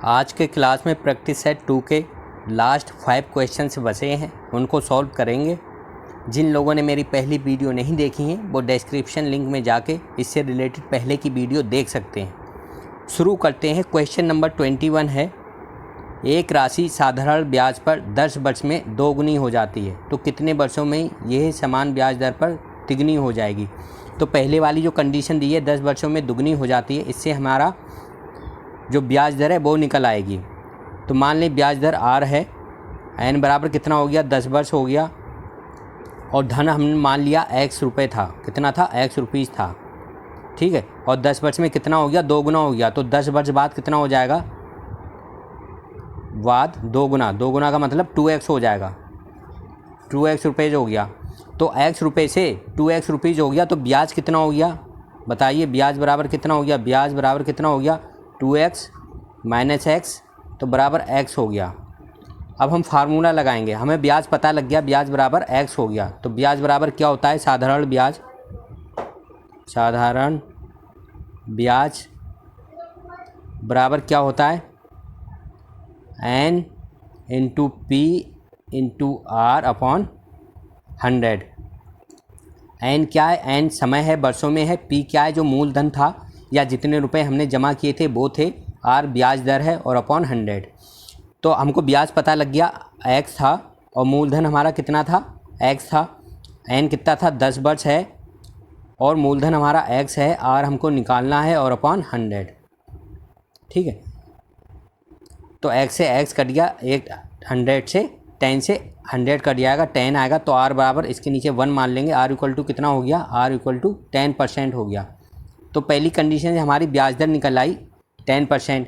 आज के क्लास में प्रैक्टिस सेट 2 के लास्ट 5 क्वेश्चंस बचे हैं, उनको सॉल्व करेंगे। जिन लोगों ने मेरी पहली वीडियो नहीं देखी है वो डिस्क्रिप्शन लिंक में जाके इससे रिलेटेड पहले की वीडियो देख सकते हैं। शुरू करते हैं। क्वेश्चन नंबर 21 है, एक राशि साधारण ब्याज पर 10 वर्ष में दोगुनी हो जाती है तो कितने वर्षों में यह समान ब्याज दर पर तिगुनी हो जाएगी। तो पहले वाली जो कंडीशन दी है 10 वर्षों में दुगनी हो जाती है, इससे हमारा जो ब्याज दर है वो निकल आएगी। तो मान लें ब्याज दर आर है, एन बराबर कितना हो गया 10 वर्ष हो गया, और धन हमने मान लिया x रुपये था। कितना था? x रुपीज़ था। ठीक है, और 10 वर्ष में कितना हो गया? 2 गुना हो गया। तो 10 वर्ष बाद कितना हो जाएगा? बाद 2 गुना। 2 गुना का मतलब 2x हो जाएगा। 2x रुपये हो गया। तो x रुपये से 2x रुपीज़ हो गया तो ब्याज कितना हो गया बताइए? ब्याज बराबर कितना हो गया? ब्याज बराबर कितना हो गया? 2x माइनस x, तो बराबर x हो गया। अब हम फार्मूला लगाएंगे। हमें ब्याज पता लग गया, ब्याज बराबर x हो गया। तो ब्याज बराबर क्या होता है? साधारण ब्याज। साधारण ब्याज बराबर क्या होता है? n into P into R upon 100। n क्या है? n समय है, वर्षों में है। p क्या है? जो मूलधन था या जितने रुपए हमने जमा किए थे वो थे। r ब्याज दर है और अपॉन 100। तो हमको ब्याज पता लग गया, x था, और मूलधन हमारा कितना था? x था। n कितना था? 10 वर्ष है, और मूलधन हमारा x है। r हमको निकालना है और अपॉन 100। ठीक है, तो x से x कट गया, 100 से 10 से 100 कट जाएगा, 10 आएगा। तो r बराबर इसके नीचे 1 मान लेंगे। r इक्वल टू कितना हो गया? r इक्वल टू 10% हो गया। तो पहली कंडीशन से हमारी ब्याज दर निकल आई 10%।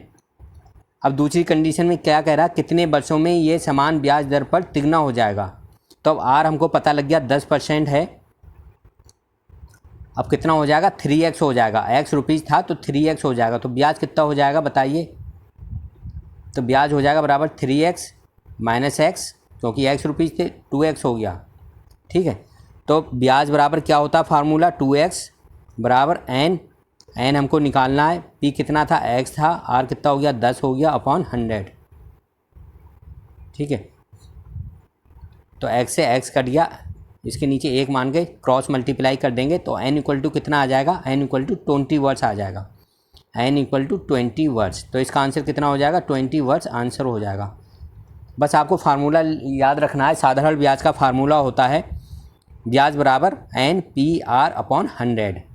अब दूसरी कंडीशन में क्या कह रहा? कितने वर्षों में ये समान ब्याज दर पर तिगुना हो जाएगा। तो अब r हमको पता लग गया 10% है। अब कितना हो जाएगा? 3x हो जाएगा। x रुपीज़ था तो 3x हो जाएगा। तो ब्याज कितना हो जाएगा बताइए? तो ब्याज हो जाएगा बराबर 3x माइनस x, क्योंकि x रुपीज़ थे, 2x हो गया। ठीक है, तो ब्याज बराबर क्या होता है? फार्मूला 2x बराबर n हमको निकालना है। p कितना था? x था। r कितना हो गया? 10 हो गया अपॉन 100। ठीक है, तो x से x कट गया, इसके नीचे 1 मान के क्रॉस मल्टीप्लाई कर देंगे तो n इक्वल टू कितना आ जाएगा? n इक्वल टू 20 वर्ष आ जाएगा। n इक्वल टू 20 वर्ष। तो इसका आंसर कितना हो जाएगा? 20 वर्ष आंसर हो जाएगा। बस आपको फार्मूला याद रखना है। साधारण ब्याज का फार्मूला होता है ब्याज बराबर n p r अपॉन 100।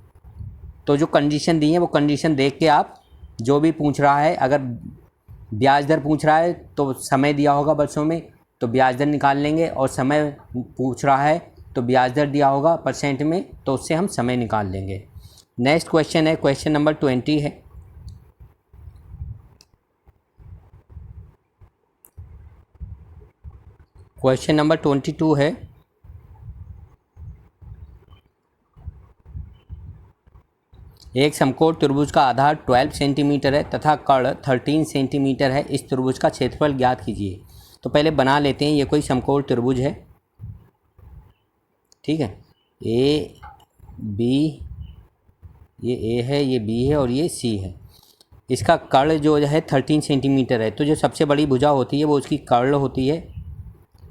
तो जो कंडीशन दी है वो कंडीशन देख के आप जो भी पूछ रहा है, अगर ब्याज दर पूछ रहा है तो समय दिया होगा वर्षों में तो ब्याज दर निकाल लेंगे, और समय पूछ रहा है तो ब्याज दर दिया होगा परसेंट में, तो उससे हम समय निकाल लेंगे। नेक्स्ट क्वेश्चन है, क्वेश्चन नंबर 20 है। क्वेश्चन नंबर 22 है, एक समकोण त्रिभुज का आधार 12 सेंटीमीटर है तथा कर्ण 13 सेंटीमीटर है। इस त्रिभुज का क्षेत्रफल ज्ञात कीजिए। तो पहले बना लेते हैं। ये कोई समकोण त्रिभुज है। ठीक है, ए बी, ये ए है, ये बी है और ये सी है। इसका कर्ण जो है 13 सेंटीमीटर है। तो जो सबसे बड़ी भुजा होती है वो उसकी कर्ण होती है।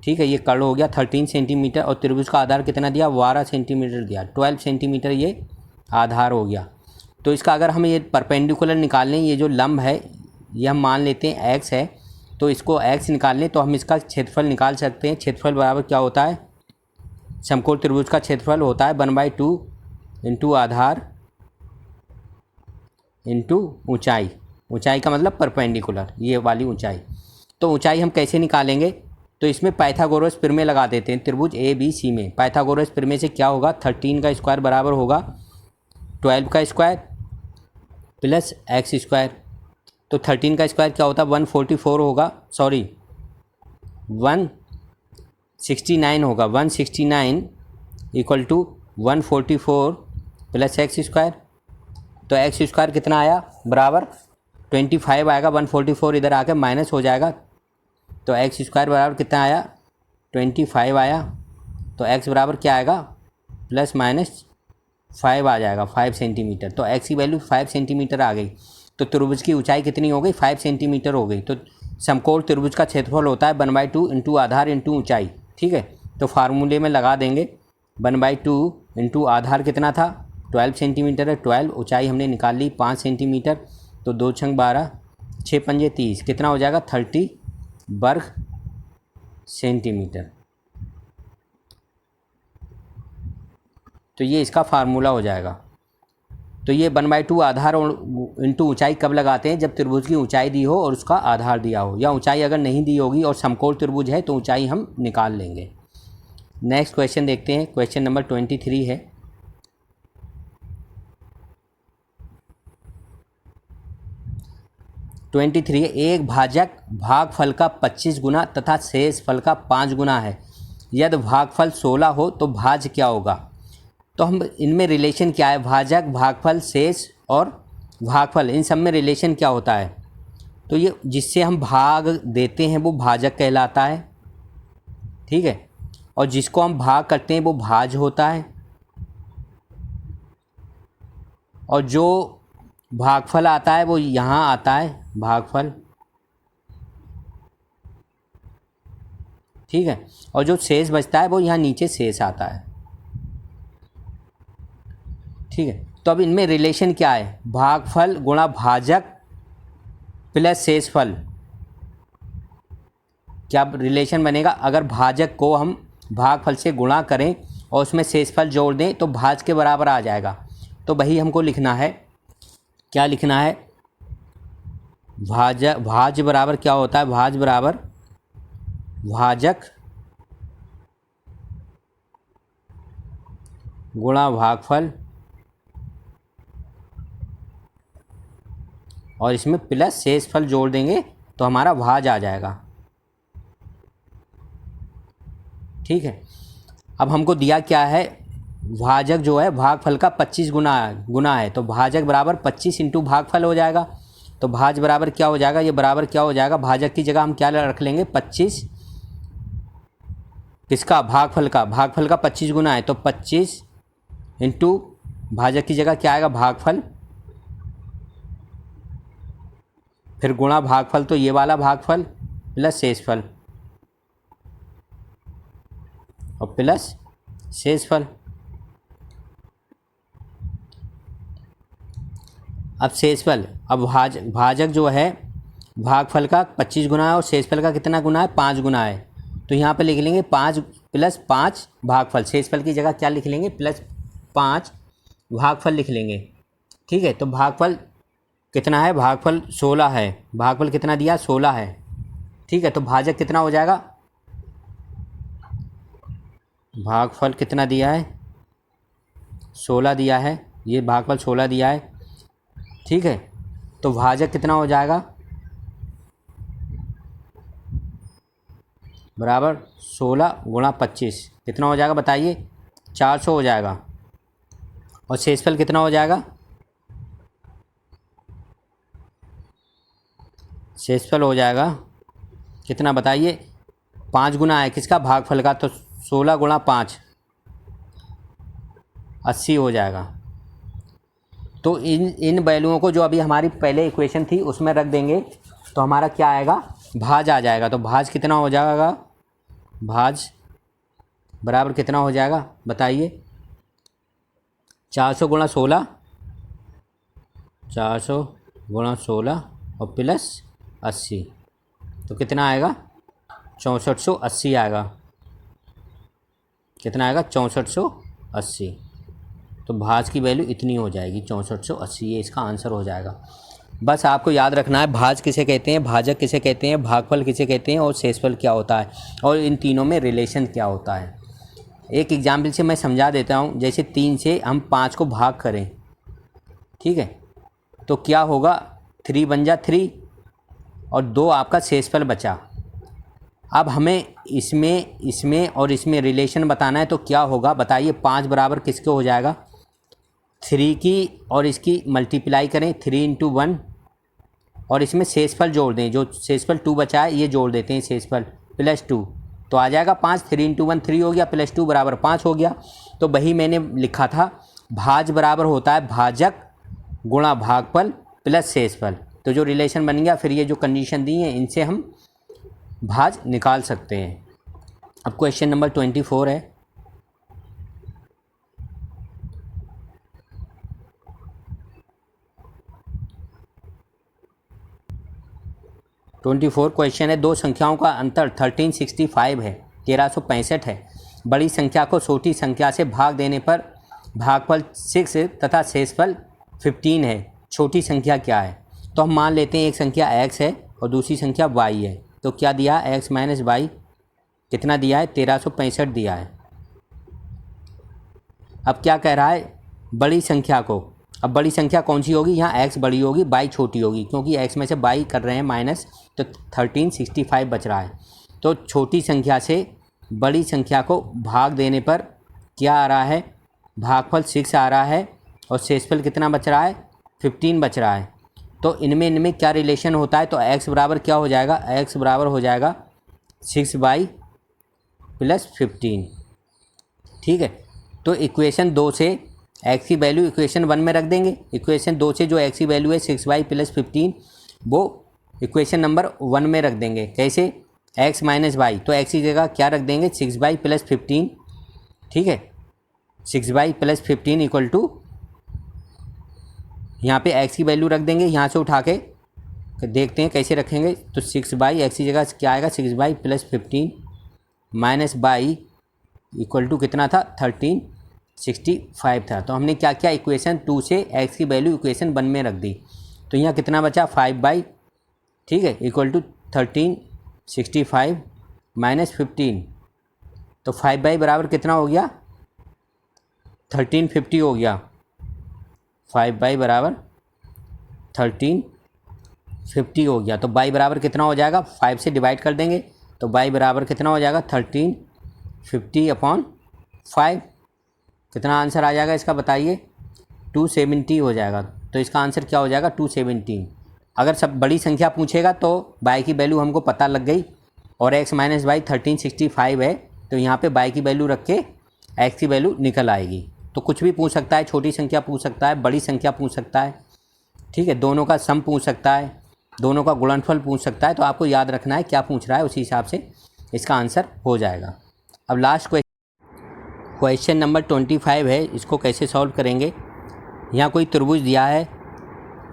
ठीक है, ये कर्ण हो गया 13 सेंटीमीटर, और त्रिभुज का आधार कितना दिया? 12 सेंटीमीटर दिया। 12 सेंटीमीटर ये आधार हो गया। तो इसका अगर हम ये परपेंडिकुलर निकाल लें, ये जो लंब है ये हम मान लेते हैं x है, तो इसको x निकाल लें तो हम इसका क्षेत्रफल निकाल सकते हैं। क्षेत्रफल बराबर क्या होता है? समकोण त्रिभुज का क्षेत्रफल होता है 1/2 इंटू आधार इंटू ऊंचाई। ऊंचाई का मतलब परपेंडिकुलर, ये वाली ऊंचाई। तो ऊंचाई हम कैसे निकालेंगे? तो इसमें पाइथागोरस प्रमेय लगा देते हैं। त्रिभुज ए बी सी में पाइथागोरस प्रमेय से क्या होगा? 13 का स्क्वायर बराबर होगा 12 का स्क्वायर प्लस एक्स स्क्वायर। तो 13 का स्क्वायर क्या होता है? 144 होगा, सॉरी 169 होगा। 169 equal to 144 plus X square. तो एक्स स्क्वायर कितना आया? बराबर 25 आएगा। 144 इधर आके माइनस हो जाएगा, तो एक्स स्क्वायर बराबर कितना आया? 25 आया। तो एक्स बराबर क्या आएगा? प्लस माइनस 5 आ जाएगा, 5 सेंटीमीटर। तो एक्स की वैल्यू 5 सेंटीमीटर आ गई। तो त्रिभुज की ऊंचाई कितनी हो गई, 5 सेंटीमीटर हो गई। तो समकोण त्रिभुज का क्षेत्रफल होता है 1/2 इंटू आधार इंटू ऊंचाई। ठीक है, तो फार्मूले में लगा देंगे 1/2 इंटू आधार कितना था 12 सेंटीमीटर है, 12 ऊंचाई हमने निकाल ली 5 सेंटीमीटर, तो 2 छंग 12 6 पंजे 30 कितना हो जाएगा 30 वर्ग सेंटीमीटर। तो ये इसका फार्मूला हो जाएगा। तो ये 1/2 आधार और इंटू ऊंचाई कब लगाते हैं, जब त्रिभुज की ऊंचाई दी हो और उसका आधार दिया हो, या ऊंचाई अगर नहीं दी होगी और समकोण त्रिभुज है तो ऊंचाई हम निकाल लेंगे। नेक्स्ट क्वेश्चन देखते हैं, क्वेश्चन नंबर 23 है। एक भाजक भागफल का 25 गुना तथा शेष फल का 5 गुना है। यदि भागफल 16 हो तो भाज्य क्या होगा। तो हम इनमें रिलेशन क्या है, भाजक, भागफल, शेष और भागफल, इन सब में रिलेशन क्या होता है। तो ये जिससे हम भाग देते हैं वो भाजक कहलाता है, ठीक है, और जिसको हम भाग करते हैं वो भाज्य होता है, और जो भागफल आता है वो यहाँ आता है भागफल, ठीक है, और जो शेष बचता है वो यहाँ नीचे शेष आता है। ठीक है, तो अब इनमें रिलेशन क्या है, भागफल गुणा भाजक प्लस शेषफल, क्या रिलेशन बनेगा। अगर भाजक को हम भागफल से गुणा करें और उसमें शेषफल जोड़ दें तो भाज्य के बराबर आ जाएगा। तो वही हमको लिखना है, क्या लिखना है, भाज्य बराबर क्या होता है, भाज्य बराबर भाजक गुणा भागफल और इसमें प्लस शेषफल जोड़ देंगे तो हमारा भाज्य आ जाएगा। ठीक है, अब हमको दिया क्या है, भाजक जो है भागफल का 25 गुना है, तो भाजक बराबर 25 इंटू भागफल हो जाएगा। तो भाज्य बराबर क्या हो जाएगा, ये बराबर क्या हो जाएगा, भाजक की जगह हम क्या रख लेंगे 25, किसका, भागफल का 25 गुना है, तो 25 इंटू भाजक की जगह क्या आएगा भागफल, फिर गुणा भागफल, तो ये वाला भागफल प्लस शेषफल और प्लस शेषफल। अब शेषफल, अब भाजक जो है भागफल का 25 गुना है और शेषफल का कितना गुना है 5 गुना है, तो यहाँ पे लिख लेंगे 5 प्लस 5 भागफल, शेषफल की जगह क्या लिख लेंगे प्लस 5 भागफल लिख लेंगे। ठीक है, तो भागफल कितना है, भागफल 16 है, भागफल कितना दिया 16 है। ठीक है, तो भाजक कितना हो जाएगा, भागफल कितना दिया है 16 दिया है, ये भागफल 16 दिया है। ठीक है, तो भाजक कितना हो जाएगा, बराबर 16 गुणा 25 कितना हो जाएगा बताइए 400 हो जाएगा, और शेषफल कितना हो जाएगा, शेषफल हो जाएगा कितना बताइए 5 गुना है किसका, भागफल का, तो 16 गुणा 5 80 हो जाएगा। तो इन वैल्यूओं को जो अभी हमारी पहले इक्वेशन थी उसमें रख देंगे तो हमारा क्या आएगा, भाज आ जाएगा। तो भाज कितना हो जाएगा, भाज बराबर कितना हो जाएगा बताइए 400 गुणा 16, 400 गुणा 16 और प्लस 80, तो कितना आएगा 6480 आएगा, कितना आएगा 6480। तो भाज की वैल्यू इतनी हो जाएगी 6480, ये इसका आंसर हो जाएगा। बस आपको याद रखना है भाज किसे कहते हैं, भाजक किसे कहते हैं, भागफल किसे कहते हैं और शेषफल क्या होता है, और इन तीनों में रिलेशन क्या होता है। एक एग्जाम्पल से मैं समझा देता हूँ, जैसे 3 से हम 5 को भाग करें, ठीक है, तो क्या होगा 3 बन जा 3 और 2 आपका शेषफल बचा। अब हमें इसमें और इसमें रिलेशन बताना है, तो क्या होगा बताइए 5 बराबर किसके हो जाएगा, 3 की और इसकी मल्टीप्लाई करें 3 इंटू 1 और इसमें शेषफल जोड़ दें, जो शेषफल 2 बचा है ये जोड़ देते हैं शेषफल प्लस 2, तो आ जाएगा 5, 3 इंटू 1 3 हो गया, प्लस 2 बराबर 5 हो गया। तो वही मैंने लिखा था भाज बराबर होता है भाजक गुणा भागफल प्लस शेषफल। तो जो रिलेशन बन गया, फिर ये जो कंडीशन दी है इनसे हम भाज निकाल सकते हैं। अब क्वेश्चन नंबर 24 है। क्वेश्चन है, दो संख्याओं का अंतर 1365 है, 1365 है। बड़ी संख्या को छोटी संख्या से भाग देने पर भागफल 6 तथा शेषफल 15 है। छोटी संख्या क्या है? तो हम मान लेते हैं एक संख्या x है और दूसरी संख्या y है। तो क्या दिया? x माइनस वाई कितना दिया है? 1365 दिया है। अब क्या कह रहा है? बड़ी संख्या को, अब बड़ी संख्या कौन सी होगी? यहाँ x बड़ी होगी, y छोटी होगी, क्योंकि x में से y कर रहे हैं माइनस, तो 1365 बच रहा है। तो छोटी संख्या से बड़ी संख्या को भाग देने पर क्या आ रहा है? भागफल 6 आ रहा है और शेषफल कितना बच रहा है? 15 बच रहा है। तो इनमें क्या रिलेशन होता है? तो x बराबर क्या हो जाएगा? x बराबर हो जाएगा 6y प्लस 15। ठीक है, तो इक्वेशन 2 से x की वैल्यू इक्वेशन 1 में रख देंगे। इक्वेशन 2 से जो x की वैल्यू है 6y प्लस 15, वो इक्वेशन नंबर 1 में रख देंगे। कैसे? x माइनस वाई, तो x की जगह क्या रख देंगे? 6y plus 15। ठीक है, 6y प्लस 15 इक्वल टू, यहाँ पे x की वैल्यू रख देंगे, यहाँ से उठा के देखते हैं कैसे रखेंगे। तो 6y, x की जगह क्या आएगा? 6y plus 15 minus y equal to कितना था? 1365 था। तो हमने क्या किया? इक्वेशन 2 से x की वैल्यू इक्वेशन 1 में रख दी। तो यहाँ कितना बचा? 5y, ठीक है, इक्वल टू 1365 माइनस 15। तो 5y बराबर कितना हो गया? 1350 हो गया। 5y बराबर 1350 हो गया। तो y बराबर कितना हो जाएगा? 5 से डिवाइड कर देंगे, तो y बराबर कितना हो जाएगा? 1350/5। कितना आंसर आ जाएगा इसका बताइए? 270 हो जाएगा। तो इसका आंसर क्या हो जाएगा? 270। अगर सब बड़ी संख्या पूछेगा तो y की वैल्यू हमको पता लग गई, और x माइनस वाई 1365 है, तो यहाँ पे y की वैल्यू रख के x की वैल्यू निकल आएगी। तो कुछ भी पूछ सकता है, छोटी संख्या पूछ सकता है, बड़ी संख्या पूछ सकता है, ठीक है, दोनों का सम पूछ सकता है, दोनों का गुणनफल पूछ सकता है। तो आपको याद रखना है क्या पूछ रहा है, उसी हिसाब से इसका आंसर हो जाएगा। अब लास्ट क्वेश्चन नंबर 25 है, इसको कैसे सॉल्व करेंगे? यहाँ कोई त्रिभुज दिया है,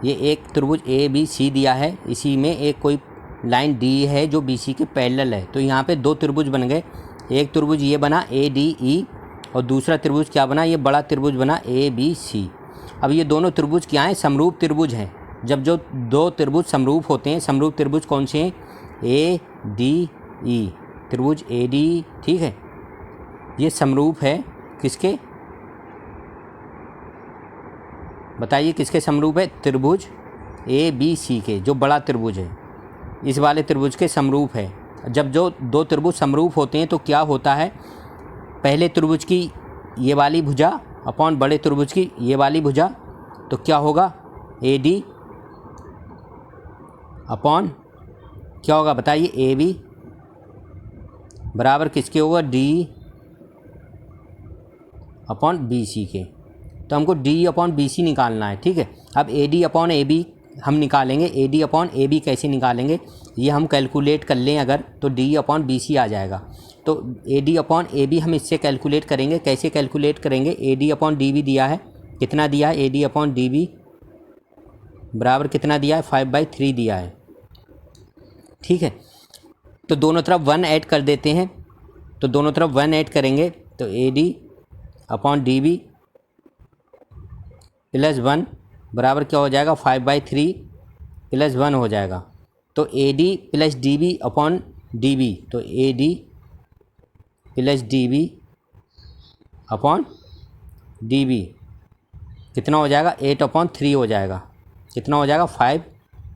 ये एक त्रिभुज ABC दिया है, इसी में एक कोई लाइन D है जो BC के पैरेलल है। तो यहाँ पे दो त्रिभुज बन गए। एक त्रिभुज ये बना ADE और दूसरा त्रिभुज क्या बना? ये बड़ा त्रिभुज बना ABC। अब ये दोनों त्रिभुज क्या हैं? समरूप त्रिभुज हैं। जब जो दो त्रिभुज समरूप होते हैं, समरूप त्रिभुज कौन से हैं? ADE, त्रिभुज ADE, ठीक है, ये समरूप है किसके? बताइए किसके समरूप है? त्रिभुज ABC के, जो बड़ा त्रिभुज है, इस वाले त्रिभुज के समरूप है। जब जो दो त्रिभुज समरूप होते हैं तो क्या होता है? पहले त्रिभुज की ये वाली भुजा अपॉन बड़े त्रिभुज की ये वाली भुजा, तो क्या होगा? AD अपॉन क्या होगा बताइए? AB बराबर किसके होगा? D अपॉन BC के। तो हमको D अपॉन BC निकालना है, ठीक है। अब AD अपॉन AB हम निकालेंगे। AD अपॉन AB कैसे निकालेंगे? ये हम कैलकुलेट कर लें अगर, तो D अपॉन BC आ जाएगा। तो AD अपॉन AB हम इससे कैलकुलेट करेंगे। कैसे कैलकुलेट करेंगे? AD अपॉन DB दिया है, कितना दिया है? AD अपॉन DB बराबर कितना दिया है? 5/3 दिया है, ठीक है। तो दोनों तरफ 1 ऐड कर देते हैं, तो दोनों तरफ 1 ऐड करेंगे तो AD अपॉन DB प्लस 1 बराबर क्या हो जाएगा? 5/3 प्लस 1 हो जाएगा। तो AD plus DB upon DB, तो AD plus DB upon DB कितना हो जाएगा? 8/3 हो जाएगा। कितना हो जाएगा? 5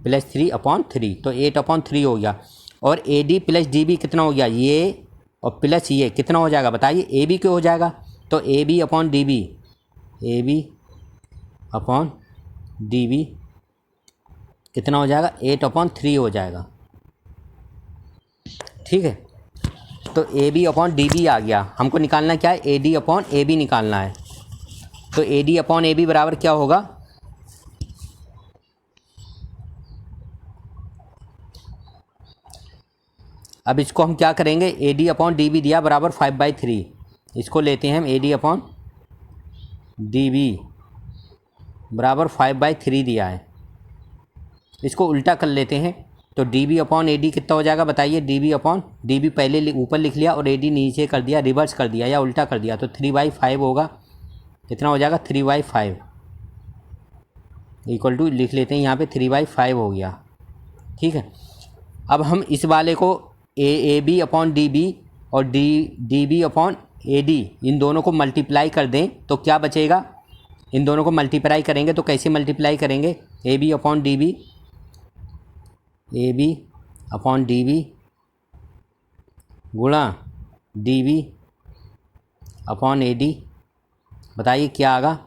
प्लस 3/3, तो 8/3 हो गया। और AD प्लस DB कितना हो गया? ये और प्लस ये कितना हो जाएगा बताइए? AB क्यों हो जाएगा? तो AB upon DB, AB upon DB कितना हो जाएगा? 8/3 हो जाएगा, ठीक है। तो AB अपॉन DB आ गया। हमको निकालना क्या है? AD अपॉन AB निकालना है। तो AD अपॉन AB बराबर क्या होगा? अब इसको हम क्या करेंगे, A D upon D B दिया बराबर 5/3, इसको लेते हैं हम A D upon D B बराबर 5/3 दिया है, इसको उल्टा कर लेते हैं। तो D B upon A D कितना हो जाएगा बताइए, D B upon D B पहले ऊपर लिख लिया और ए डी नीचे कर दिया, रिवर्स कर दिया या उल्टा कर दिया, तो 3/5 होगा। कितना हो जाएगा 3/5 इक्वल टू लिख लेते हैं यहाँ पे 3/5 हो गया। ठीक है, अब हम इस वाले को A B upon D B और D B upon A D इन दोनों को मल्टीप्लाई कर दें तो क्या बचेगा, इन दोनों को मल्टीप्लाई करेंगे तो कैसे मल्टीप्लाई करेंगे, A B upon D B, A B upon D B गुणा D B upon A D, बताइए क्या आगा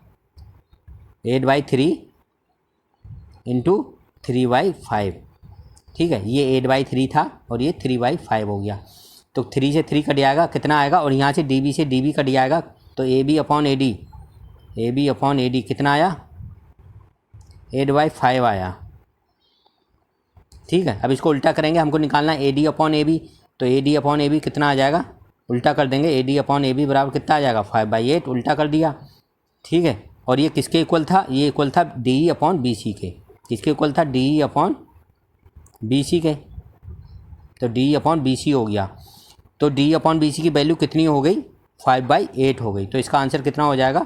8/3 इंटू 3/5। ठीक है, ये 8/3 था और ये 3/5 हो गया, तो 3 से 3 कट जाएगा, कितना आएगा, और यहाँ से डी से डी कट जाएगा, तो A B upon A D कितना आया 8/5 आया। ठीक है, अब इसको उल्टा करेंगे, हमको निकालना है A D upon A B, तो A D upon A B कितना आ जाएगा, उल्टा कर देंगे, A D upon A B बराबर कितना आ जाएगा 5/8, उल्टा कर दिया। ठीक है, और ये किसके इक्वल था, ये इक्वल था D E upon B C के, किसके इक्वल था, D E upon B C के, तो डी अपॉन बी सी हो गया। तो डी अपॉन बी सी की वैल्यू कितनी हो गई 5/8 हो गई, तो इसका आंसर कितना हो जाएगा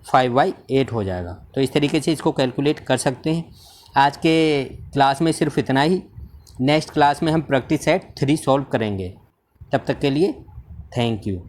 5/8 हो जाएगा। तो इस तरीके से इसको कैलकुलेट कर सकते हैं। आज के क्लास में सिर्फ इतना ही, नेक्स्ट क्लास में हम प्रैक्टिस सेट 3 सॉल्व करेंगे। तब तक के लिए थैंक यू।